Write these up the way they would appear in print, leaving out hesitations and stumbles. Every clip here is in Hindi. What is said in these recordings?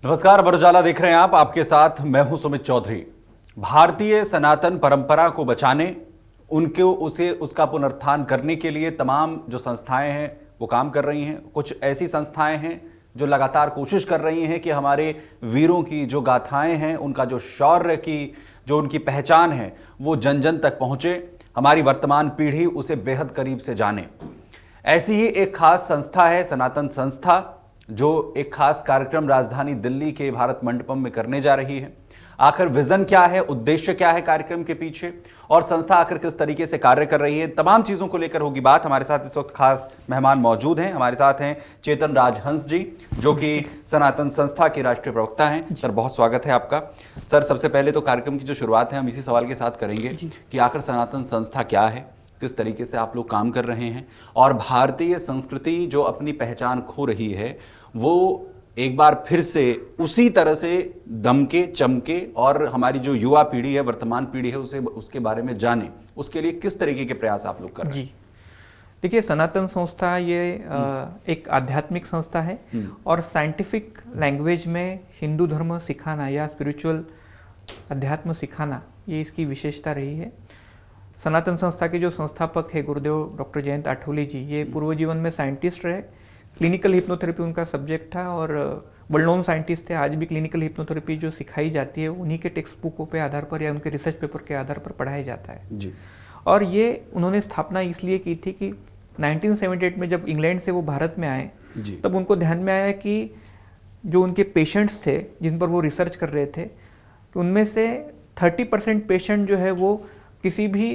नमस्कार, अमर उजाला देख रहे हैं आप। आपके साथ मैं हूं सुमित चौधरी। भारतीय सनातन परंपरा को बचाने, उसका पुनरुत्थान करने के लिए तमाम जो संस्थाएं हैं वो काम कर रही हैं। कुछ ऐसी संस्थाएं हैं जो लगातार कोशिश कर रही हैं कि हमारे वीरों की जो गाथाएं हैं, उनका जो शौर्य की जो उनकी पहचान है वो जन जन तक पहुंचे, हमारी वर्तमान पीढ़ी उसे बेहद करीब से जाने। ऐसी ही एक खास संस्था है सनातन संस्था, जो एक खास कार्यक्रम राजधानी दिल्ली के भारत मंडपम में करने जा रही है। आखिर विजन क्या है, उद्देश्य क्या है कार्यक्रम के पीछे, और संस्था आखिर किस तरीके से कार्य कर रही है, तमाम चीजों को लेकर होगी बात। हमारे साथ इस वक्त खास मेहमान मौजूद हैं। हमारे साथ हैं चेतन राजहंस जी, जो कि सनातन संस्था के राष्ट्रीय प्रवक्ता हैं। सर, बहुत स्वागत है आपका। सर, सबसे पहले तो कार्यक्रम की जो शुरुआत है हम इसी सवाल के साथ करेंगे कि आखिर सनातन संस्था क्या है, किस तरीके से आप लोग काम कर रहे हैं, और भारतीय संस्कृति जो अपनी पहचान खो रही है वो एक बार फिर से उसी तरह से दमके चमके और हमारी जो युवा पीढ़ी है, वर्तमान पीढ़ी है, उसे उसके बारे में जाने, उसके लिए किस तरीके के प्रयास आप लोग कर रहे हैं? जी, देखिए, सनातन संस्था ये एक आध्यात्मिक संस्था है और साइंटिफिक लैंग्वेज में हिंदू धर्म सिखाना या स्पिरिचुअल अध्यात्म सिखाना, ये इसकी विशेषता रही है। सनातन संस्था के जो संस्थापक है गुरुदेव डॉक्टर जयंत आठवले जी, ये पूर्व जीवन में साइंटिस्ट रहे। क्लिनिकल हिप्नोथेरेपी उनका सब्जेक्ट था और वर्ल्ड नोन साइंटिस्ट थे। आज भी क्लिनिकल हिप्नोथेरेपी जो सिखाई जाती है उन्हीं के टेक्स्ट बुकों पे आधार पर या उनके रिसर्च पेपर के आधार पर पढ़ाया जाता है जी। और ये उन्होंने स्थापना इसलिए की थी कि 1978 में जब इंग्लैंड से वो भारत में आए तब उनको ध्यान में आया कि जो उनके पेशेंट्स थे जिन पर वो रिसर्च कर रहे थे, उनमें से 30% पेशेंट जो है वो किसी भी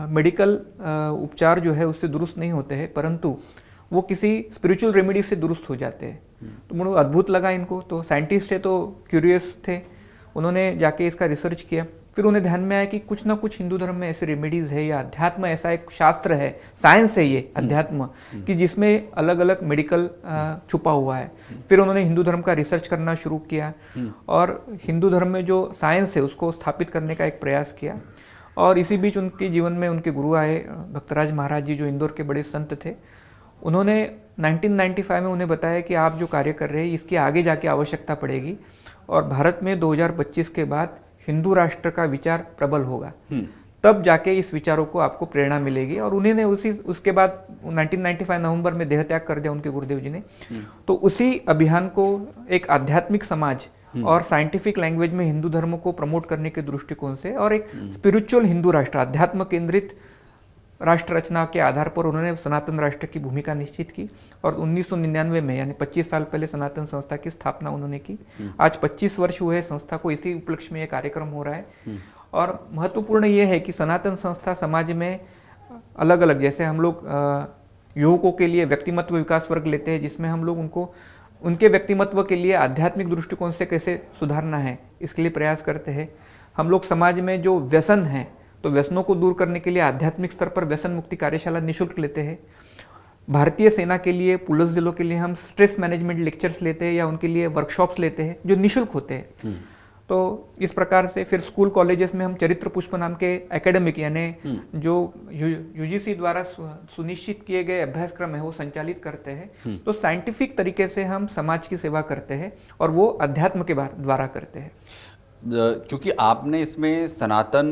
मेडिकल उपचार जो है उससे दुरुस्त नहीं होते हैं, परंतु वो किसी स्पिरिचुअल रेमेडी से दुरुस्त हो जाते हैं। तो मुझे अद्भुत लगा इनको। तो साइंटिस्ट थे तो क्यूरियस थे, उन्होंने जाके इसका रिसर्च किया। फिर उन्हें ध्यान में आया कि कुछ ना कुछ हिंदू धर्म में ऐसे रेमेडीज है या अध्यात्म ऐसा एक शास्त्र है, साइंस है ये अध्यात्म, कि जिसमें अलग अलग मेडिकल छुपा हुआ है। फिर उन्होंने हिंदू धर्म का रिसर्च करना शुरू किया और हिंदू धर्म में जो साइंस है उसको स्थापित करने का एक प्रयास किया। और इसी बीच उनके जीवन में उनके गुरु आए भक्तराज महाराज जी, जो इंदौर के बड़े संत थे। उन्होंने 1995 में उन्हें बताया कि आप जो कार्य कर रहे हैं इसकी आगे जाके आवश्यकता पड़ेगी और भारत में 2025 के बाद हिंदू राष्ट्र का विचार प्रबल होगा, तब जाके इस विचारों को आपको प्रेरणा मिलेगी। और उन्होंने उसके बाद 1995 नवंबर में देह त्याग कर दिया उनके गुरुदेव जी ने। तो उसी अभियान को एक आध्यात्मिक समाज और साइंटिफिक लैंग्वेज में हिंदू धर्म को प्रमोट करने के दृष्टिकोण से और एक स्पिरिचुअल हिंदू राष्ट्र, अध्यात्म केंद्रित राष्ट्र रचना के आधार पर उन्होंने सनातन राष्ट्र की भूमिका निश्चित की। और 1999 में, यानी 25 साल पहले, सनातन संस्था की स्थापना उन्होंने की। आज 25 वर्ष हुए संस्था को, इसी उपलक्ष्य में यह कार्यक्रम हो रहा है। और महत्वपूर्ण ये है कि सनातन संस्था समाज में अलग अलग, जैसे हम लोग युवकों के लिए व्यक्तिमत्व विकास वर्ग लेते हैं, जिसमें हम लोग उनको उनके व्यक्तिमत्व के लिए आध्यात्मिक दृष्टिकोण से कैसे सुधारना है इसके लिए प्रयास करते हैं। हम लोग समाज में जो व्यसन है तो व्यसनों को दूर करने के लिए आध्यात्मिक स्तर पर व्यसन मुक्ति कार्यशाला निःशुल्क लेते हैं। भारतीय सेना के लिए, पुलिस जिलों के लिए हम स्ट्रेस मैनेजमेंट लेक्चर्स लेते हैं या उनके लिए वर्कशॉप्स लेते हैं जो निःशुल्क होते हैं। तो इस प्रकार से फिर स्कूल कॉलेजेस में हम चरित्र पुष्प नाम के एकेडमिक, यानी जो यूजीसी द्वारा सुनिश्चित किए गए अभ्यासक्रम है वो संचालित करते हैं। तो साइंटिफिक तरीके से हम समाज की सेवा करते हैं और वो अध्यात्म के द्वारा करते हैं। क्योंकि आपने इसमें सनातन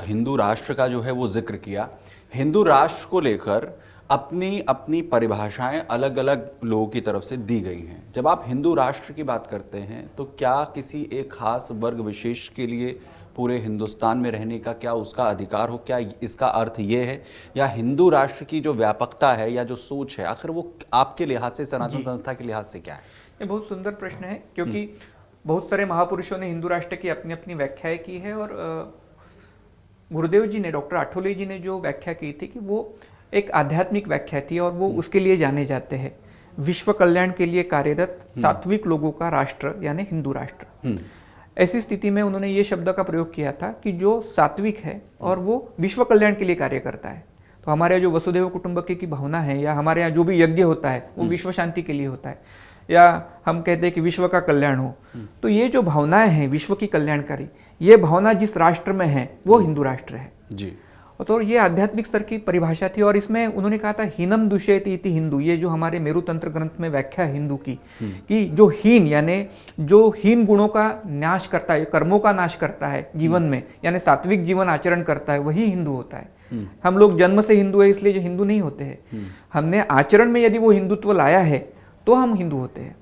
हिंदू राष्ट्र का जो है वो जिक्र किया, हिंदू राष्ट्र को लेकर अपनी अपनी परिभाषाएं अलग अलग लोगों की तरफ से दी गई हैं। जब आप हिंदू राष्ट्र की बात करते हैं तो क्या किसी एक खास वर्ग विशेष के लिए पूरे हिंदुस्तान में रहने का क्या उसका अधिकार हो, क्या इसका अर्थ ये है, या हिंदू राष्ट्र की जो व्यापकता है या जो सोच है आखिर वो आपके लिहाज से, सनातन संस्था के लिहाज से क्या है? ये बहुत सुंदर प्रश्न है, क्योंकि बहुत सारे महापुरुषों ने हिंदू राष्ट्र की अपनी अपनी व्याख्याएं की है। और गुरुदेव जी ने, डॉक्टर आठवले जी ने जो व्याख्या की थी कि वो एक आध्यात्मिक व्याख्या थी और वो उसके लिए जाने जाते हैं, विश्व कल्याण के लिए कार्यरत सात्विक लोगों का राष्ट्र यानी हिंदू राष्ट्र। ऐसी स्थिति में उन्होंने ये शब्द का प्रयोग किया था कि जो सात्विक है और वो विश्व कल्याण के लिए कार्य करता है। तो हमारे यहाँ जो वसुधैव कुटुंबकम की भावना है, या हमारे यहाँ जो भी यज्ञ होता है वो विश्व शांति के लिए होता है, या हम कहते हैं कि विश्व का कल्याण हो। तो ये जो भावनाएं हैं विश्व की कल्याणकारी, ये भावना जिस राष्ट्र में है वो हिंदू राष्ट्र है जी। तो ये आध्यात्मिक स्तर की परिभाषा थी। और इसमें उन्होंने कहा था हीनम दुष्यति इति हिंदू, ये जो हमारे मेरु तंत्र ग्रंथ में व्याख्या है हिंदू की, कि जो हीन यानी जो हीन गुणों का नाश करता है, कर्मों का नाश करता है जीवन में, यानी सात्विक जीवन आचरण करता है, वही हिंदू होता है। हम लोग जन्म से हिंदू है इसलिए जो हिंदू नहीं होते हैं, हमने आचरण में यदि वो हिंदुत्व लाया है तो हम हिंदू होते हैं।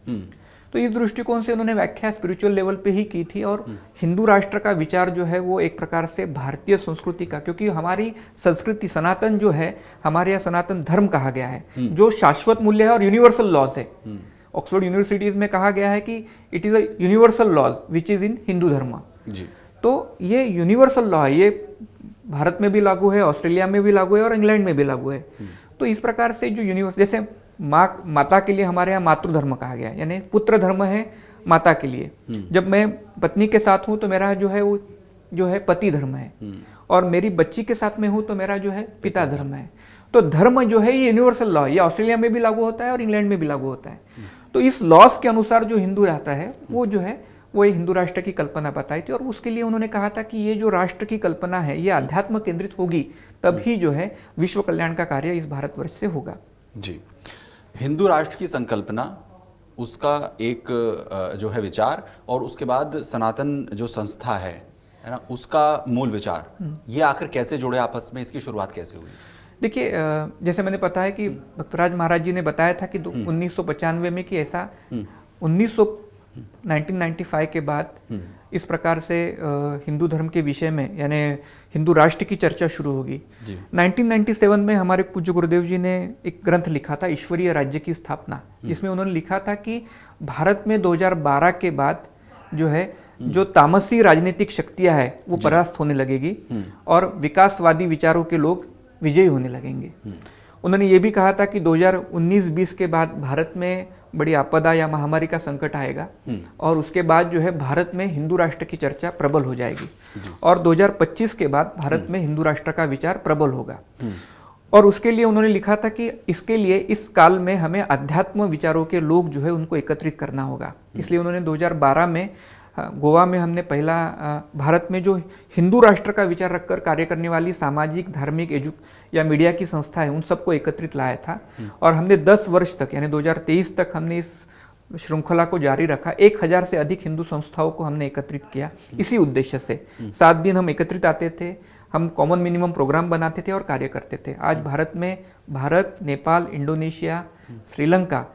तो इस दृष्टिकोण से उन्होंने व्याख्या स्पिरिचुअल लेवल पे ही की थी। और हिंदू राष्ट्र का विचार जो है वो एक प्रकार से भारतीय संस्कृति का, क्योंकि हमारी संस्कृति सनातन जो है, हमारे यहाँ सनातन धर्म कहा गया है जो शाश्वत मूल्य है और यूनिवर्सल लॉज है। ऑक्सफोर्ड यूनिवर्सिटीज में कहा गया है कि it is a universal laws which is in Hindu dharma. तो ये यूनिवर्सल लॉ है, ये भारत में भी लागू है, ऑस्ट्रेलिया में भी लागू है और इंग्लैंड में भी लागू है। तो इस प्रकार से जो यूनिवर्स, जैसे माता के लिए हमारे यहाँ मातृ धर्म कहा गया है, यानी पुत्र धर्म है माता के लिए। जब मैं पत्नी के साथ हूँ तो मेरा जो है वो जो है पति धर्म है, और मेरी बच्ची के साथ में हूँ तो मेरा जो है पिता धर्म है। तो धर्म जो है ये यूनिवर्सल लॉ, ये ऑस्ट्रेलिया में भी लागू होता है और इंग्लैंड में भी लागू होता है। तो इस लॉस के अनुसार जो हिंदू रहता है वो जो है वो एक हिंदू राष्ट्र की कल्पना बताई थी। और उसके लिए उन्होंने कहा था कि ये जो राष्ट्र की कल्पना है ये अध्यात्म केंद्रित होगी, तभी जो है विश्व कल्याण का कार्य इस भारतवर्ष से होगा। जी, हिंदू राष्ट्र की संकल्पना, उसका एक जो है विचार, और उसके बाद सनातन जो संस्था है ना, उसका मूल विचार, ये आखिर कैसे जुड़े आपस में, इसकी शुरुआत कैसे हुई? देखिए, जैसे मैंने पता है कि भक्तराज महाराज जी ने बताया था कि 1995 में कि ऐसा 1995 के बाद इस प्रकार से हिंदू धर्म के विषय में यानी हिंदू राष्ट्र की चर्चा शुरू होगी। 1997 में हमारे पूज्य गुरुदेव जी ने एक ग्रंथ लिखा था, ईश्वरीय राज्य की स्थापना, जिसमें उन्होंने लिखा था कि भारत में 2012 के बाद जो है जो तामसी राजनीतिक शक्तियां हैं वो परास्त होने लगेगी और विकासवादी विचारों के लोग विजयी होने लगेंगे। उन्होंने ये भी कहा था कि 2019-20 के बाद भारत में बड़ी आपदा या महामारी का संकट आएगा और उसके बाद जो है भारत में हिंदू राष्ट्र की चर्चा प्रबल हो जाएगी और 2025 के बाद भारत में हिंदू राष्ट्र का विचार प्रबल होगा। और उसके लिए उन्होंने लिखा था कि इसके लिए इस काल में हमें अध्यात्म विचारों के लोग जो है उनको एकत्रित करना होगा। इसलिए उन्होंने 2012 में गोवा में हमने पहला भारत में जो हिंदू राष्ट्र का विचार रखकर कार्य करने वाली सामाजिक, धार्मिक, या मीडिया की संस्था है उन सबको एकत्रित लाया था और हमने 10 वर्ष तक यानी 2023 तक हमने इस श्रृंखला को जारी रखा। 1000 से अधिक हिंदू संस्थाओं को हमने एकत्रित किया इसी उद्देश्य से। 7 दिन हम एकत्रित आते थे, हम कॉमन मिनिमम प्रोग्राम बनाते थे और कार्य करते थे। आज भारत में नेपाल, इंडोनेशिया, श्रीलंका,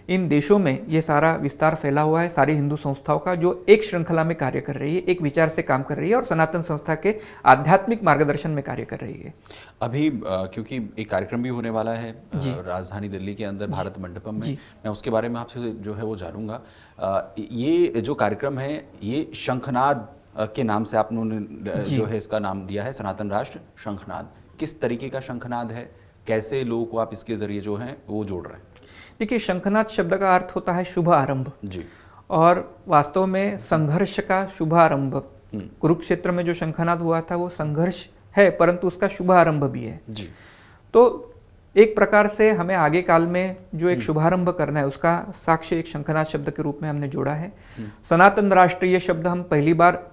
इन देशों में ये सारा विस्तार फैला हुआ है सारी हिंदू संस्थाओं का, जो एक श्रृंखला में कार्य कर रही है, एक विचार से काम कर रही है और सनातन संस्था के आध्यात्मिक मार्गदर्शन में कार्य कर रही है। अभी क्योंकि एक कार्यक्रम भी होने वाला है राजधानी दिल्ली के अंदर भारत मंडपम में, मैं उसके बारे में आपसे जो है वो जानूंगा। ये जो कार्यक्रम है ये शंखनाद के नाम से आपने जो है इसका नाम दिया है, सनातन राष्ट्र शंखनाद। किस तरीके का शंखनाद है, कैसे लोगों को आप इसके जरिए जो है वो जोड़ रहे हैं? देखिए, शंखनाद शब्द का अर्थ होता है शुभ आरंभ जी, और वास्तव में संघर्ष का शुभ आरंभ। कुरुक्षेत्र में जो शंखनाद हुआ था वो संघर्ष है, परंतु उसका शुभ आरंभ भी है जी। तो एक प्रकार से हमें आगे काल में जो एक शुभारंभ करना है उसका साक्ष्य एक शंखनाद शब्द के रूप में हमने जोड़ा है। सनातन राष्ट्र ये शब्द हम पहली बार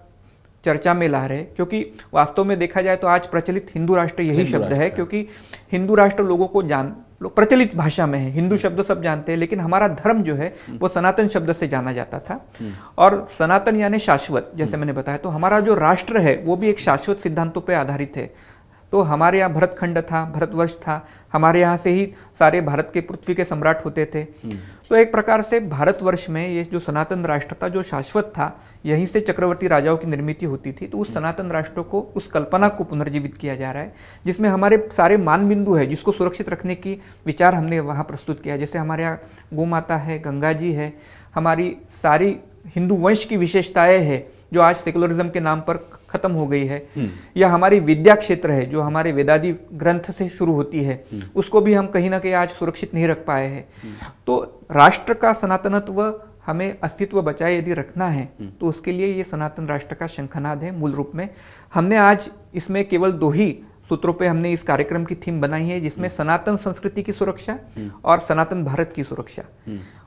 चर्चा में ला रहे, क्योंकि वास्तव में देखा जाए तो आज प्रचलित हिंदू राष्ट्र यही शब्द है, क्योंकि हिंदू राष्ट्र लोगों को प्रचलित भाषा में है, हिंदू शब्द सब जानते हैं, लेकिन हमारा धर्म जो है वो सनातन शब्द से जाना जाता था। और सनातन यानी शाश्वत, जैसे मैंने बताया, तो हमारा जो राष्ट्र है वो भी एक शाश्वत सिद्धांतों पे आधारित है। तो हमारे यहाँ भरतखंड था, भारतवर्ष था, हमारे यहाँ से ही सारे भारत के पृथ्वी के सम्राट होते थे। तो एक प्रकार से भारतवर्ष में ये जो सनातन राष्ट्र था जो शाश्वत था, यहीं से चक्रवर्ती राजाओं की निर्मित होती थी। तो उस सनातन राष्ट्र को, उस कल्पना को पुनर्जीवित किया जा रहा है, जिसमें हमारे सारे मान बिंदु है जिसको सुरक्षित रखने की विचार हमने वहाँ प्रस्तुत किया। जैसे हमारे यहाँ गौ माता है, गंगा जी है, हमारी सारी हिंदू वंश की विशेषताएं है जो आज सेकुलरिज्म के नाम पर खत्म हो गई है, या हमारी विद्या क्षेत्र है जो हमारे वेदादि ग्रंथ से शुरू होती है, उसको भी हम कहीं ना कहीं आज सुरक्षित नहीं रख पाए हैं। तो राष्ट्र का सनातनत्व हमें अस्तित्व बचाए यदि रखना है तो उसके लिए ये सनातन राष्ट्र का शंखनाद है मूल रूप में। हमने आज इसमें केवल 2 ही सूत्रों पे हमने इस कार्यक्रम की थीम बनाई है, जिसमें सनातन संस्कृति की सुरक्षा और सनातन भारत की सुरक्षा।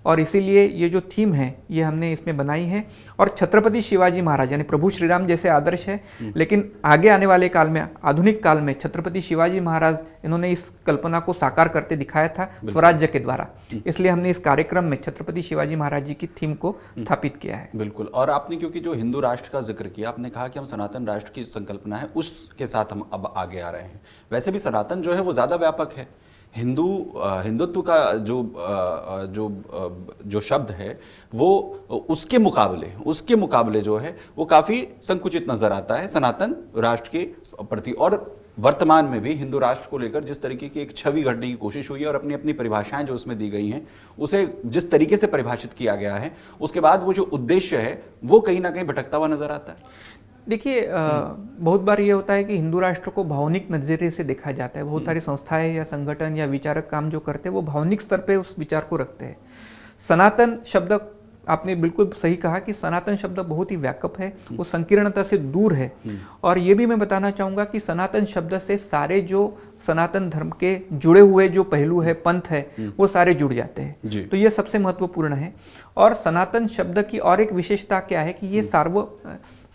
और इसीलिए ये जो थीम है ये हमने इसमें बनाई है। और छत्रपति शिवाजी महाराज यानी प्रभु श्री राम जैसे आदर्श है, लेकिन आगे आने वाले काल में, आधुनिक काल में छत्रपति शिवाजी महाराज इन्होंने इस कल्पना को साकार करते दिखाया था स्वराज्य के द्वारा। इसलिए हमने इस कार्यक्रम में छत्रपति शिवाजी महाराज जी की थीम को स्थापित किया है। बिल्कुल। और आपने क्योंकि जो हिंदू राष्ट्र का जिक्र किया, आपने कहा कि हम सनातन राष्ट्र की संकल्पना है उसके साथ हम अब आगे आ रहे हैं। वैसे भी सनातन जो है वो ज़्यादा व्यापक है। हिंदुत्व का जो शब्द है वो उसके मुकाबले जो है वो काफ़ी संकुचित नजर आता है सनातन राष्ट्र के प्रति। और वर्तमान में भी हिंदू राष्ट्र को लेकर जिस तरीके की एक छवि गढ़ने की कोशिश हुई है और अपनी अपनी परिभाषाएं जो उसमें दी गई हैं, उसे जिस तरीके से परिभाषित किया गया है, उसके बाद वो जो उद्देश्य है वो कहीं ना कहीं भटकता हुआ नजर आता है। देखिए, बहुत बार ये होता है कि हिंदू राष्ट्र को भावनिक नज़रिए से देखा जाता है। बहुत सारी संस्थाएं या संगठन या विचारक काम जो करते हैं वो भावनिक स्तर पे उस विचार को रखते हैं। सनातन शब्द, आपने बिल्कुल सही कहा कि सनातन शब्द बहुत ही व्यापक है, वो संकीर्णता से दूर है। और ये भी मैं बताना चाहूँगा कि सनातन शब्द से सारे जो सनातन धर्म के जुड़े हुए जो पहलू है, पंथ है, वो सारे जुड़ जाते हैं। तो ये सबसे महत्वपूर्ण है। और सनातन शब्द की और एक विशेषता क्या है कि ये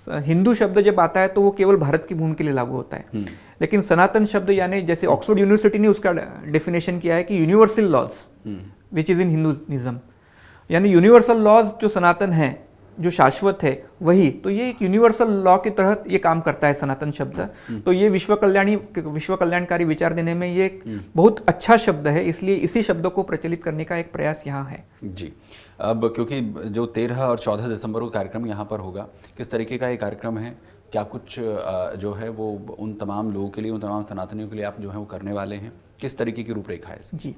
हिंदू शब्द जब आता है तो वो केवल भारत की भूमि के लिए लागू होता है, लेकिन सनातन शब्द यानी जैसे ऑक्सफोर्ड यूनिवर्सिटी ने उसका डेफिनेशन किया है कि universal laws which is in Hinduism, यानी यूनिवर्सल लॉज जो सनातन है, जो शाश्वत है वही। तो ये एक यूनिवर्सल लॉ के तहत ये काम करता है सनातन शब्द। तो ये विश्व कल्याणकारी विचार देने में ये एक बहुत अच्छा शब्द है, इसलिए इसी शब्द को प्रचलित करने का एक प्रयास यहाँ है। जी, अब क्योंकि जो 13 और 14 दिसंबर को कार्यक्रम यहाँ पर होगा, किस तरीके का ये कार्यक्रम है, क्या कुछ जो है वो उन तमाम लोगों के लिए, उन तमाम सनातनियों के लिए आप जो है वो करने वाले हैं, किस तरीके की रूपरेखा है इसकी? जी,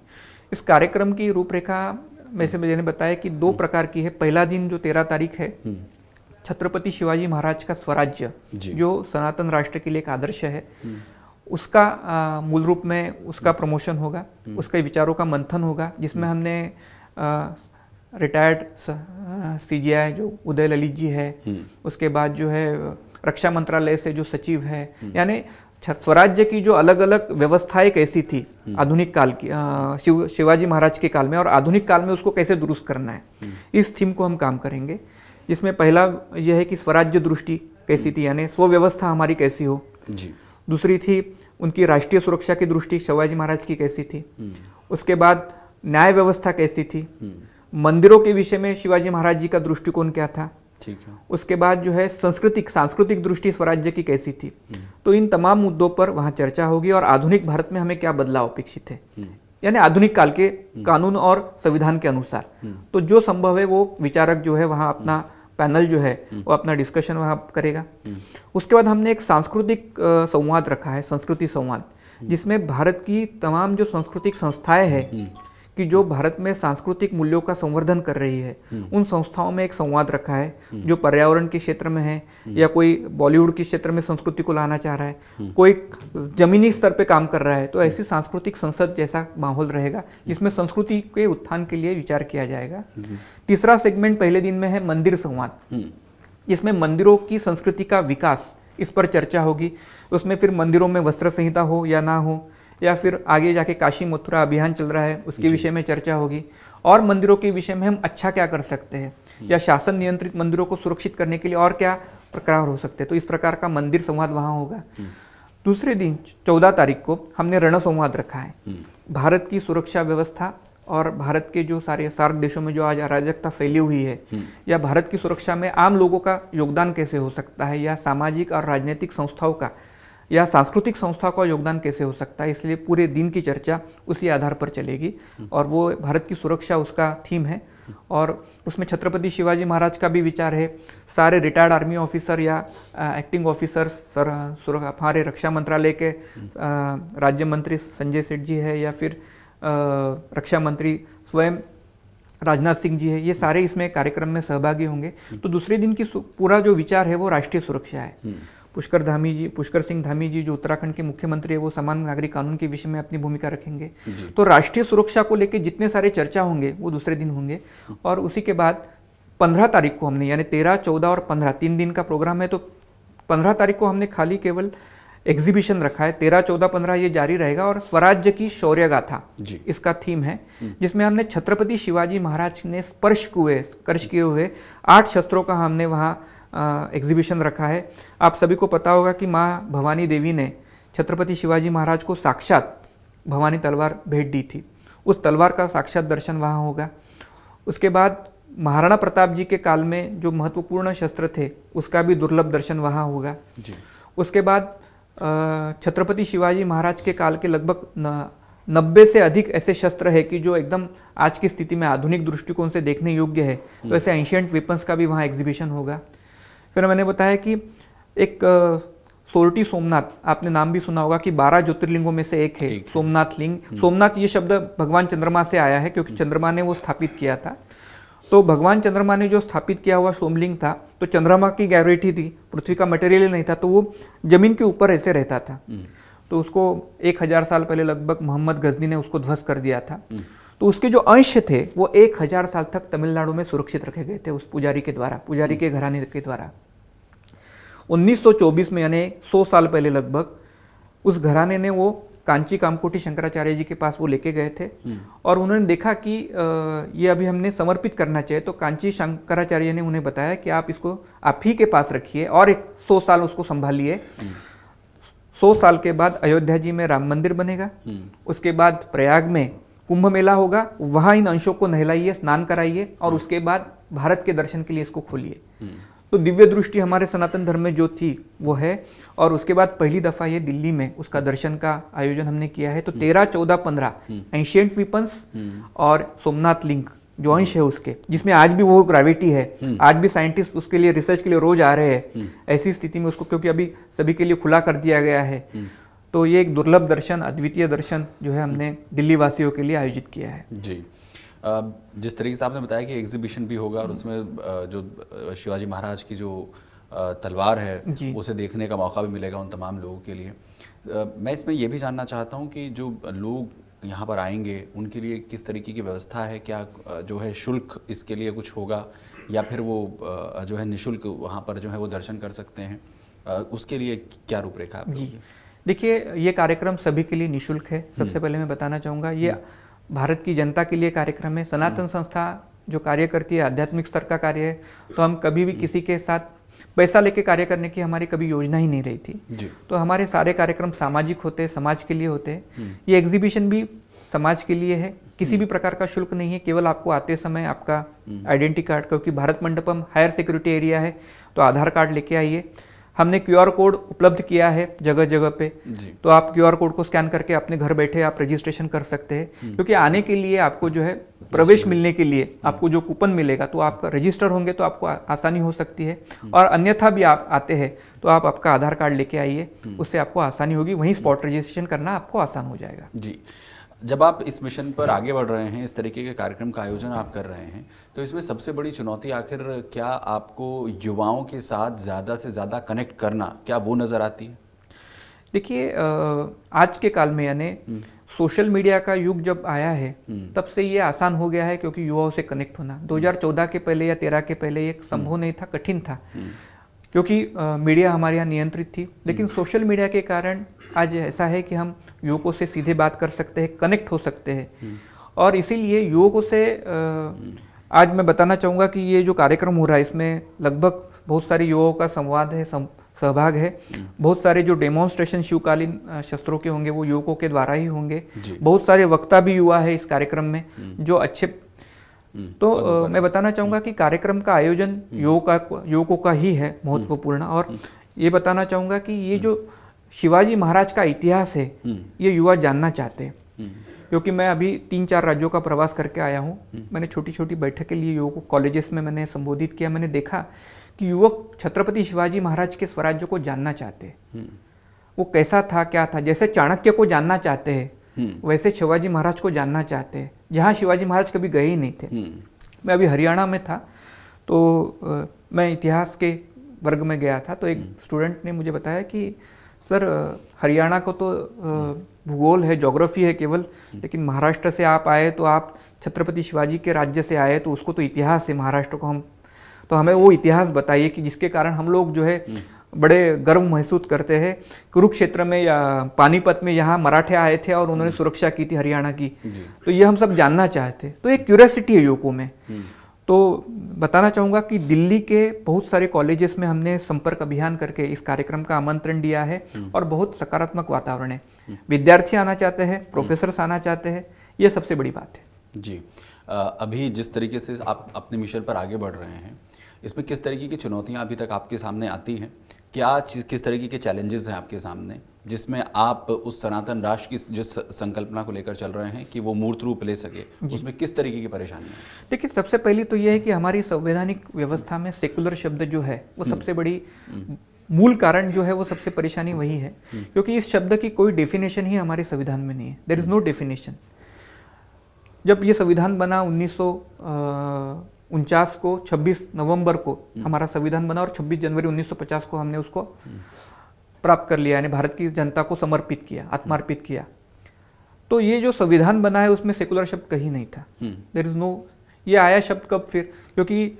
इस कार्यक्रम की रूपरेखा में से मैंने बताया कि 2 प्रकार की है। पहला दिन जो 13 तारीख है, छत्रपति शिवाजी महाराज का स्वराज्य जो सनातन राष्ट्र के लिए एक आदर्श है, उसका मूल रूप में उसका प्रमोशन होगा, उसके विचारों का मंथन होगा, जिसमें हमने रिटायर्ड CGI जो उदय ललित जी है, उसके बाद जो है रक्षा मंत्रालय से जो सचिव है, यानी स्वराज्य की जो अलग अलग व्यवस्थाएं कैसी थी आधुनिक काल की, शिवाजी महाराज के काल में, और आधुनिक काल में उसको कैसे दुरुस्त करना है, इस थीम को हम काम करेंगे। जिसमें पहला यह है कि स्वराज्य दृष्टि कैसी थी, यानी स्वव्यवस्था हमारी कैसी हो। दूसरी थी उनकी राष्ट्रीय सुरक्षा की दृष्टि शिवाजी महाराज की कैसी थी। उसके बाद न्याय व्यवस्था कैसी थी, मंदिरों के विषय में शिवाजी महाराज जी का दृष्टिकोण क्या था। ठीक है। उसके बाद जो है सांस्कृतिक दृष्टि स्वराज्य की कैसी थी। तो इन तमाम मुद्दों पर वहाँ चर्चा होगी और आधुनिक भारत में हमें क्या बदलाव अपेक्षित है, यानी आधुनिक काल के कानून और संविधान के अनुसार। तो जो संभव है वो विचारक जो है वहाँ अपना पैनल जो है वो अपना डिस्कशन वहाँ करेगा। उसके बाद हमने एक सांस्कृतिक संवाद रखा है, संस्कृति संवाद, जिसमें भारत की तमाम जो सांस्कृतिक संस्थाएं हैं कि जो भारत में सांस्कृतिक मूल्यों का संवर्धन कर रही है, उन संस्थाओं में एक संवाद रखा है। जो पर्यावरण के क्षेत्र में है, या कोई बॉलीवुड के क्षेत्र में संस्कृति को लाना चाह रहा है, कोई जमीनी स्तर पे काम कर रहा है, तो ऐसी सांस्कृतिक संसद जैसा माहौल रहेगा जिसमें संस्कृति के उत्थान के लिए विचार किया जाएगा। तीसरा सेगमेंट पहले दिन में है मंदिर संवाद, जिसमें मंदिरों की संस्कृति का विकास, इस पर चर्चा होगी। उसमें फिर मंदिरों में वस्त्र संहिता हो या ना हो, या फिर आगे जाके काशी मथुरा अभियान चल रहा है उसके विषय में चर्चा होगी, और मंदिरों के विषय में हम अच्छा क्या कर सकते हैं, या शासन नियंत्रित मंदिरों को सुरक्षित करने के लिए और क्या प्रकार हो सकते हैं। तो इस प्रकार का मंदिर संवाद वहाँ होगा। दूसरे दिन 14 तारीख को हमने रण संवाद रखा है, भारत की सुरक्षा व्यवस्था और भारत के जो सारे सार्क देशों में जो आज अराजकता फैली हुई है, या भारत की सुरक्षा में आम लोगों का योगदान कैसे हो सकता है, या सामाजिक और राजनीतिक संस्थाओं का या सांस्कृतिक संस्थाओं का योगदान कैसे हो सकता है। इसलिए पूरे दिन की चर्चा उसी आधार पर चलेगी, और वो भारत की सुरक्षा उसका थीम है। और उसमें छत्रपति शिवाजी महाराज का भी विचार है। सारे रिटायर्ड आर्मी ऑफिसर या एक्टिंग ऑफिसर, हमारे रक्षा मंत्रालय के राज्य मंत्री संजय सेठ जी है, या फिर रक्षा मंत्री स्वयं राजनाथ सिंह जी है, ये सारे इसमें कार्यक्रम में सहभागी होंगे। तो दूसरे दिन की पूरा जो विचार है वो राष्ट्रीय सुरक्षा है। पुष्कर सिंह धामी जी जो उत्तराखंड के मुख्यमंत्री है, वो समान नागरिक कानून के विषय में अपनी भूमिका रखेंगे। तो राष्ट्रीय सुरक्षा को लेकर जितने सारे चर्चा होंगे वो दूसरे दिन होंगे। और उसी के बाद 15 तारीख को हमने, यानी 13, 14 और 15 3 दिन का प्रोग्राम है, तो 15 तारीख को हमने खाली केवल एग्जीबिशन रखा है। 13, 14, 15 ये जारी रहेगा और स्वराज्य की शौर्य गाथा इसका थीम है, जिसमें हमने छत्रपति शिवाजी महाराज ने स्पर्श किए हुए 8 शस्त्रों का हमने वहाँ एग्जीबिशन रखा है। आप सभी को पता होगा कि माँ भवानी देवी ने छत्रपति शिवाजी महाराज को साक्षात भवानी तलवार भेंट दी थी। उस तलवार का साक्षात दर्शन वहाँ होगा। उसके बाद महाराणा प्रताप जी के काल में जो महत्वपूर्ण शस्त्र थे उसका भी दुर्लभ दर्शन वहाँ होगा जी। उसके बाद छत्रपति शिवाजी महाराज के काल के लगभग 90 से अधिक ऐसे शस्त्र है कि जो एकदम आज की स्थिति में आधुनिक दृष्टिकोण से देखने योग्य है, तो ऐसे एंशिएंट वेपन्स का भी वहाँ एग्जीबिशन होगा। फिर मैंने बताया कि एक सोरठी सोमनाथ, आपने नाम भी सुना होगा कि 12 ज्योतिर्लिंगों में से एक है सोमनाथ लिंग। सोमनाथ ये शब्द भगवान चंद्रमा से आया है, क्योंकि चंद्रमा ने वो स्थापित किया था। तो भगवान चंद्रमा ने जो स्थापित किया हुआ सोमलिंग था, तो चंद्रमा की ग्रेविटी थी, पृथ्वी का मटेरियल नहीं था, तो वो जमीन के ऊपर ऐसे रहता था। तो उसको 1000 साल पहले लगभग मोहम्मद गजनी ने उसको ध्वस्त कर दिया था। तो उसके जो अंश थे वो 1000 साल तक तमिलनाडु में सुरक्षित रखे गए थे उस पुजारी के द्वारा, पुजारी के घराने के द्वारा। 1924 में यानी 100 साल पहले लगभग उस घराने ने वो कांची कामकोटी शंकराचार्य जी के पास वो लेके गए थे और उन्होंने देखा कि ये अभी हमने समर्पित करना चाहिए। तो कांची शंकराचार्य ने उन्हें बताया कि आप इसको आप ही के पास रखिए और 100 साल उसको संभालिए। 100 साल के बाद अयोध्या जी में राम मंदिर बनेगा, उसके बाद प्रयाग में कुंभ मेला होगा, वहाँ इन अंशों को नहलाइए, स्नान कराइए और उसके बाद भारत के दर्शन के लिए इसको खोलिए। तो दिव्य दृष्टि हमारे सनातन धर्म में जो थी वो है। और उसके बाद पहली दफ़ा ये दिल्ली में उसका दर्शन का आयोजन हमने किया है। तो 13, 14, 15 एंशिएंट वेपन्स और सोमनाथ लिंक जो अंश है उसके, जिसमें आज भी वो ग्रेविटी है, आज भी साइंटिस्ट उसके लिए रिसर्च के लिए रोज आ रहे हैं। ऐसी स्थिति में उसको क्योंकि अभी सभी के लिए खुला कर दिया गया है, तो ये एक दुर्लभ दर्शन, अद्वितीय दर्शन जो है हमने दिल्ली वासियों के लिए आयोजित किया है जी। जिस तरीके से आपने बताया कि एग्जीबिशन भी होगा और उसमें जो शिवाजी महाराज की जो तलवार है उसे देखने का मौका भी मिलेगा उन तमाम लोगों के लिए। मैं इसमें यह भी जानना चाहता हूं कि जो लोग यहाँ पर आएंगे उनके लिए किस तरीके की व्यवस्था है, क्या जो है शुल्क इसके लिए कुछ होगा या फिर वो जो है निःशुल्क वहाँ पर जो है वो दर्शन कर सकते हैं, उसके लिए क्या रूपरेखा है? जी देखिए, ये कार्यक्रम सभी के लिए निःशुल्क है। सबसे पहले मैं बताना चाहूँगा ये भारत की जनता के लिए कार्यक्रम है। सनातन संस्था जो कार्य करती है आध्यात्मिक स्तर का कार्य है, तो हम कभी भी किसी के साथ पैसा लेके कार्य करने की हमारी कभी योजना ही नहीं रही थी। तो हमारे सारे कार्यक्रम सामाजिक होते हैं, समाज के लिए होते हैं। ये एग्जीबिशन भी समाज के लिए है, किसी भी प्रकार का शुल्क नहीं है। केवल आपको आते समय आपका आइडेंटिटी कार्ड, क्योंकि Bharat Mandapam higher security area है, तो आधार कार्ड लेके आइए। हमने QR कोड उपलब्ध किया है जगह जगह पे, तो आप QR कोड को स्कैन करके अपने घर बैठे आप रजिस्ट्रेशन कर सकते हैं। क्योंकि आने के लिए आपको जो है प्रवेश मिलने के लिए आपको जो कूपन मिलेगा, तो आपका रजिस्टर होंगे तो आपको आसानी हो सकती है। और अन्यथा भी आप आते हैं तो आप आपका आधार कार्ड लेके आइए, उससे आपको आसानी होगी, वहीं स्पॉट रजिस्ट्रेशन करना आपको आसान हो जाएगा जी। जब आप इस मिशन पर आगे बढ़ रहे हैं, इस तरीके के कार्यक्रम का आयोजन आप कर रहे हैं, तो इसमें सबसे बड़ी चुनौती आखिर क्या आपको युवाओं के साथ ज़्यादा से ज़्यादा कनेक्ट करना, क्या वो नज़र आती है? देखिए, आज के काल में यानी सोशल मीडिया का युग जब आया है तब से ये आसान हो गया है, क्योंकि युवाओं से कनेक्ट होना 2014 के पहले या 13 के पहले ये संभव नहीं था, कठिन था, क्योंकि मीडिया हमारे यहाँ नियंत्रित थी। लेकिन सोशल मीडिया के कारण आज ऐसा है कि हम युवकों से सीधे बात कर सकते हैं, कनेक्ट हो सकते हैं। और इसीलिए युवकों से आज मैं बताना चाहूँगा कि ये जो कार्यक्रम हो रहा है इसमें लगभग बहुत सारे युवाओं का संवाद है, सहभाग है। बहुत सारे जो डेमोन्स्ट्रेशन शिवकालीन शस्त्रों के होंगे वो युवकों के द्वारा ही होंगे। बहुत सारे वक्ता भी युवा है इस कार्यक्रम में जो अच्छे। तो मैं बताना चाहूँगा कि कार्यक्रम का आयोजन युवकों का ही है महत्वपूर्ण। और ये बताना चाहूँगा कि ये जो शिवाजी महाराज का इतिहास है ये युवा जानना चाहते हैं, क्योंकि मैं अभी 3-4 राज्यों का प्रवास करके आया हूँ। मैंने छोटी छोटी बैठक के लिए युवकों कॉलेजेस में मैंने संबोधित किया। मैंने देखा कि युवक छत्रपति शिवाजी महाराज के स्वराज्य को जानना चाहते हैं, वो कैसा था, क्या था। जैसे चाणक्य को जानना चाहते हैं वैसे शिवाजी महाराज को जानना चाहते हैं, जहाँ शिवाजी महाराज कभी गए ही नहीं थे। मैं अभी हरियाणा में था, तो मैं इतिहास के वर्ग में गया था, तो एक स्टूडेंट ने मुझे बताया कि सर हरियाणा को तो भूगोल है, ज्योग्राफी है केवल, लेकिन महाराष्ट्र से आप आए तो आप छत्रपति शिवाजी के राज्य से आए, तो उसको तो इतिहास है महाराष्ट्र को, तो हमें वो इतिहास बताइए कि जिसके कारण हम लोग जो है बड़े गर्व महसूस करते हैं। कुरुक्षेत्र में या पानीपत में यहाँ मराठे आए थे और उन्होंने सुरक्षा की थी हरियाणा की, तो ये हम सब जानना चाहते। तो एक क्यूरियोसिटी है युवकों में। तो बताना चाहूँगा कि दिल्ली के बहुत सारे कॉलेजेस में हमने संपर्क अभियान करके इस कार्यक्रम का आमंत्रण दिया है और बहुत सकारात्मक वातावरण है। विद्यार्थी आना चाहते हैं, प्रोफेसर्स आना चाहते हैं, ये सबसे बड़ी बात है। जी, अभी जिस तरीके से आप अपने मिशन पर आगे बढ़ रहे हैं, इसमें किस तरीके की चुनौतियां अभी तक आपके सामने आती हैं? क्या किस तरीके के चैलेंजेस हैं आपके सामने, जिसमें आप उस सनातन राष्ट्र की जो संकल्पना को लेकर चल रहे हैं कि वो मूर्त रूप ले सके, उसमें किस तरीके की परेशानियां हैं? देखिए, सबसे पहली तो ये है कि हमारी संवैधानिक व्यवस्था में सेकुलर शब्द जो है वो सबसे बड़ी मूल कारण जो है, वो सबसे परेशानी वही है, क्योंकि इस शब्द की कोई डेफिनेशन ही हमारे संविधान में नहीं है। There is no definition. जब ये संविधान बना 1949 को 26 नवंबर को हमारा संविधान बना और 26 जनवरी 1950 को हमने उसको प्राप्त कर लिया, यानी भारत की जनता को समर्पित किया, आत्मार्पित किया। तो ये जो संविधान बना है उसमें सेकुलर शब्द कहीं नहीं था। देयर इज नो, ये आया शब्द कब फिर, क्योंकि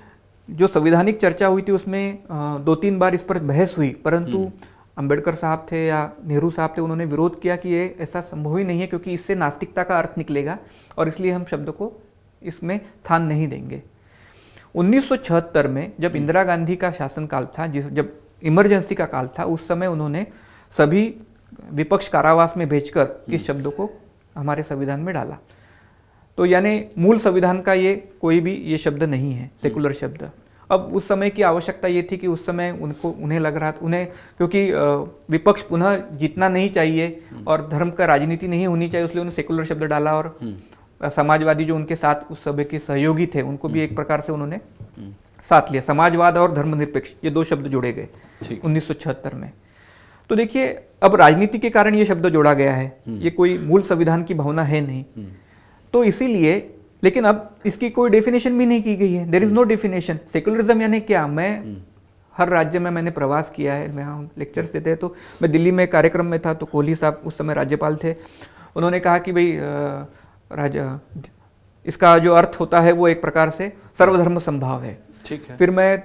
जो संवैधानिक चर्चा हुई थी उसमें 2-3 बार इस पर बहस हुई, परंतु अंबेडकर साहब थे या नेहरू साहब थे, उन्होंने विरोध किया कि ये ऐसा संभव ही नहीं है, क्योंकि इससे नास्तिकता का अर्थ निकलेगा और इसलिए हम शब्द को इसमें स्थान नहीं देंगे। 1976 में जब इंदिरा गांधी का शासनकाल था, जब इमरजेंसी का काल था, उस समय उन्होंने सभी विपक्ष कारावास में भेजकर इस शब्द को हमारे संविधान में डाला। तो यानी मूल संविधान का ये कोई भी ये शब्द नहीं है, सेकुलर शब्द। अब उस समय की आवश्यकता ये थी कि उस समय उन्हें लग रहा था, उन्हें क्योंकि विपक्ष पुनः जीतना नहीं चाहिए और धर्म का राजनीति नहीं होनी चाहिए, इसलिए उन्होंने सेकुलर शब्द डाला। और समाजवादी जो उनके साथ उस सभ्य के सहयोगी थे, उनको भी एक प्रकार से उन्होंने साथ लिया। समाजवाद और धर्मनिरपेक्ष, ये 2 शब्द जोड़े गए 1976 में। तो देखिए, अब राजनीति के कारण ये शब्द जोड़ा गया है, ये कोई मूल संविधान की भावना है नहीं। तो इसीलिए, लेकिन अब इसकी कोई डेफिनेशन भी नहीं की गई है। There is no definition. Secularism यानी क्या? मैं हर राज्य में मैंने प्रवास किया है, मैं हम लेक्चर्स देते हैं। तो मैं दिल्ली में कार्यक्रम में था, तो कोहली साहब उस समय राज्यपाल थे, उन्होंने कहा कि भाई इसका जो अर्थ होता है वो एक प्रकार से सर्वधर्म संभाव है। ठीक है। फिर मैं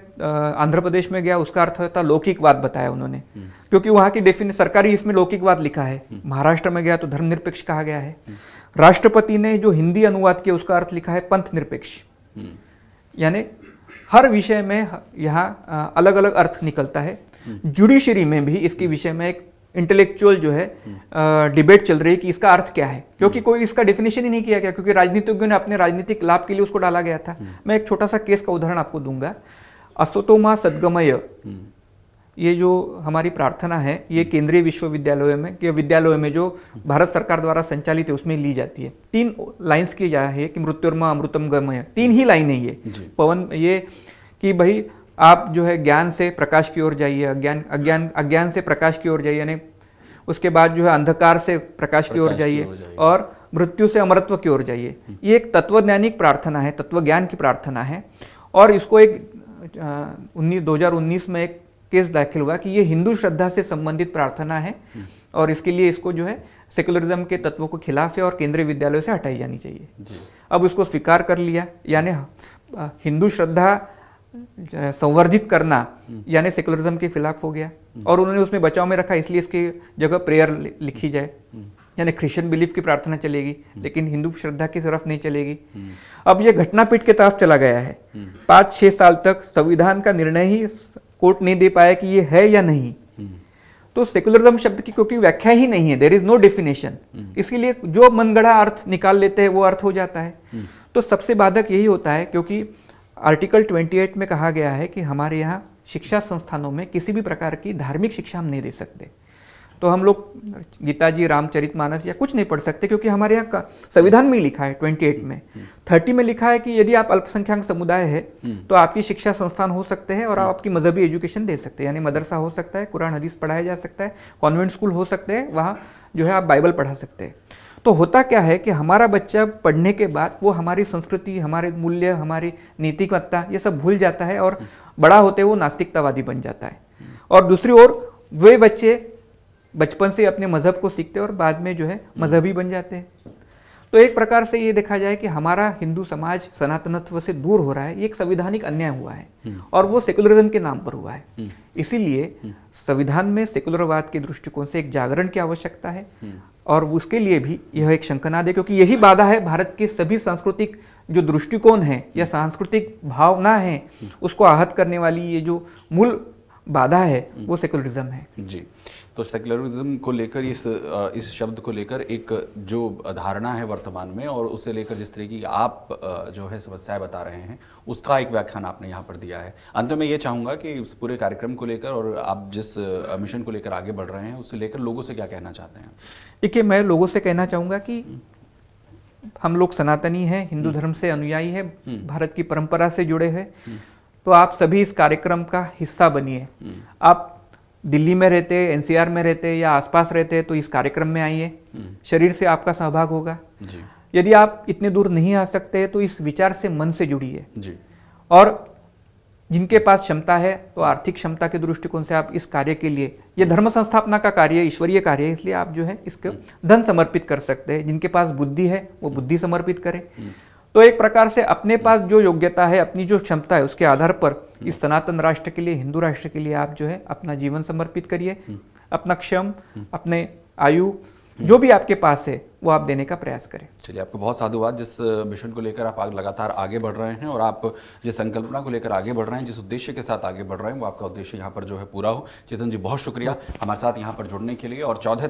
आंध्र प्रदेश में गया, उसका अर्थ होता लौकिकवाद बताया उन्होंने, क्योंकि वहाँ की डेफिनेशन सरकारी इसमें लौकिकवाद लिखा है। महाराष्ट्र में गया तो धर्मनिरपेक्ष कहा गया है। राष्ट्रपति ने जो हिंदी अनुवाद किया उसका अर्थ लिखा है पंथ निरपेक्ष। यानी हर विषय में यहाँ अलग अलग अर्थ निकलता है। जुडिशरी में भी इसके विषय में एक इंटेलेक्चुअल जो है डिबेट चल रही है कि इसका अर्थ क्या है, क्योंकि कोई इसका डेफिनेशन ही नहीं किया गया, क्योंकि राजनीतिज्ञों ने अपने राजनीतिक लाभ के लिए उसको डाला गया था। मैं एक छोटा सा केस का उदाहरण आपको दूंगा। असतोमा सद्गमय, ये जो हमारी प्रार्थना है, ये केंद्रीय विश्वविद्यालयों में या विद्यालयों में जो भारत सरकार द्वारा संचालित है उसमें ली जाती है। 3 लाइन्स की जा है कि मृत्युर्मा अमृतम गमय, 3 ही लाइनें ये पवन, ये कि भाई आप जो है ज्ञान से प्रकाश की ओर जाइए, अज्ञान से प्रकाश की ओर जाइए, यानी उसके बाद जो है अंधकार से प्रकाश की ओर जाइए, और मृत्यु से अमरत्व की ओर जाइए। ये एक तत्वज्ञानिक प्रार्थना है, तत्वज्ञान की प्रार्थना है। और इसको एक 2019 में एक केस दाखिल हुआ कि ये हिंदू श्रद्धा से संबंधित प्रार्थना है और इसके लिए इसको जो है सेकुलरिज्म के तत्वों के खिलाफ है और केंद्रीय विद्यालयों से हटाई जानी चाहिए। अब उसको स्वीकार कर लिया, यानी हिंदू श्रद्धा संवर्धित करना यानी सेकुलरिज्म के खिलाफ हो गया। और उन्होंने उसमें बचाव में रखा, इसलिए इसकी जगह प्रेयर लिखी जाए, यानी क्रिश्चियन बिलीफ की प्रार्थना चलेगी लेकिन हिंदू श्रद्धा की तरफ नहीं चलेगी। अब ये घटनापीठ के तरफ चला गया है। 5-6 साल तक संविधान का निर्णय ही कोर्ट नहीं दे पाया कि ये है या नहीं। तो सेकुलरिज्म शब्द की क्योंकि व्याख्या ही नहीं है, देयर इज नो डेफिनेशन, इसलिए जो मनगढ़ा अर्थ निकाल लेते हैं वो अर्थ हो जाता है। तो सबसे बाधक यही होता है, क्योंकि आर्टिकल 28 में कहा गया है कि हमारे यहाँ शिक्षा संस्थानों में किसी भी प्रकार की धार्मिक शिक्षा हम नहीं दे सकते। तो हम लोग गीता जी, रामचरितमानस या कुछ नहीं पढ़ सकते, क्योंकि हमारे यहाँ का संविधान में लिखा है 28 में। 30 में लिखा है कि यदि आप अल्पसंख्यक समुदाय है तो आपकी शिक्षा संस्थान हो सकते हैं और आप आपकी मजहबी एजुकेशन दे सकते हैं, यानी मदरसा हो सकता है, कुरान हदीस पढ़ाया जा सकता है, कॉन्वेंट स्कूल हो सकते हैं, वहाँ जो है आप बाइबल पढ़ा सकते हैं। तो होता क्या है कि हमारा बच्चा पढ़ने के बाद वो हमारी संस्कृति, हमारे मूल्य, हमारी नैतिकता ये सब भूल जाता है और बड़ा होते वो नास्तिकतावादी बन जाता है। और दूसरी ओर वे बच्चे बचपन से अपने मजहब को सीखते हैं और बाद में जो है मजहबी बन जाते हैं। तो एक प्रकार से ये देखा जाए कि हमारा हिंदू समाज सनातनत्व से दूर हो रहा है, ये एक संवैधानिक अन्याय हुआ है और वो सेकुलरिज्म के नाम पर हुआ है। इसीलिए संविधान में सेकुलरवाद के दृष्टिकोण से एक जागरण की आवश्यकता है और उसके लिए भी यह एक शंखनाद है, क्योंकि यही बाधा है भारत के सभी सांस्कृतिक जो दृष्टिकोण है या सांस्कृतिक भावना है उसको आहत करने वाली ये जो मूल बाधा है वो सेकुलरिज्म है। जी, तो सेकुलरिज्म को लेकर इस शब्द को लेकर एक जो धारणा है वर्तमान में और उसे लेकर जिस तरह की आप जो है समस्याएं बता रहे हैं उसका एक व्याख्यान आपने यहाँ पर दिया है। अंत में ये चाहूँगा कि इस पूरे कार्यक्रम को लेकर और आप जिस मिशन को लेकर आगे बढ़ रहे हैं उससे लेकर लोगों से क्या कहना चाहते हैं? देखिए, मैं लोगों से कहना चाहूँगा कि हम लोग सनातनी हैं, हिंदू धर्म से अनुयायी है, भारत की परंपरा से जुड़े हैं, तो आप सभी इस कार्यक्रम का हिस्सा बनिए। आप दिल्ली में रहते, एनसीआर में रहते या आसपास रहते तो इस कार्यक्रम में आइए, शरीर से आपका सहभाग होगा। जी। यदि आप इतने दूर नहीं आ सकते तो इस विचार से मन से जुड़िए जी। और जिनके पास क्षमता है तो आर्थिक क्षमता के दृष्टिकोण से आप इस कार्य के लिए, ये धर्म संस्थापना का कार्य, ईश्वरीय कार्य है, इसलिए आप जो है इसको धन समर्पित कर सकते हैं। जिनके पास बुद्धि है वो बुद्धि समर्पित करे। तो एक प्रकार से अपने पास जो योग्यता है, अपनी जो क्षमता है, उसके आधार पर इस सनातन राष्ट्र के लिए, हिंदू राष्ट्र के लिए आप जो है अपना जीवन समर्पित करिए। अपना क्षम, अपने आयु, जो भी आपके पास है वो आप देने का प्रयास करें। चलिए, आपको बहुत साधुवाद जिस मिशन को लेकर आप लगातार आगे बढ़ रहे हैं और आप जिस संकल्पना को लेकर आगे बढ़ रहे हैं, जिस उद्देश्य के साथ आगे बढ़ रहे हैं, वो आपका उद्देश्य यहाँ पर जो है पूरा हो। चेतन जी, बहुत शुक्रिया हमारे साथ यहाँ पर जुड़ने के लिए। और 13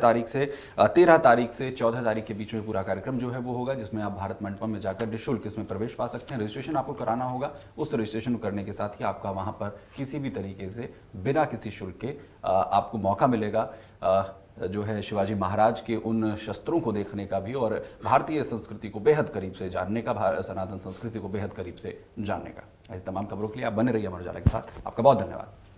तारीख से 14 तारीख के बीच में पूरा कार्यक्रम जो है वो होगा, जिसमें आप भारत मंडपम में जाकर निःशुल्क इसमें प्रवेश पा सकते हैं। रजिस्ट्रेशन आपको कराना होगा। उस रजिस्ट्रेशन करने के साथ ही आपका वहाँ पर किसी भी तरीके से बिना किसी शुल्क के आपको मौका मिलेगा जो है शिवाजी महाराज के उन शस्त्रों को देखने का भी और भारतीय संस्कृति को बेहद करीब से जानने का, सनातन संस्कृति को बेहद करीब से जानने का। ऐसी तमाम खबरों के लिए आप बने रहिए अमर उजाला के साथ। आपका बहुत धन्यवाद।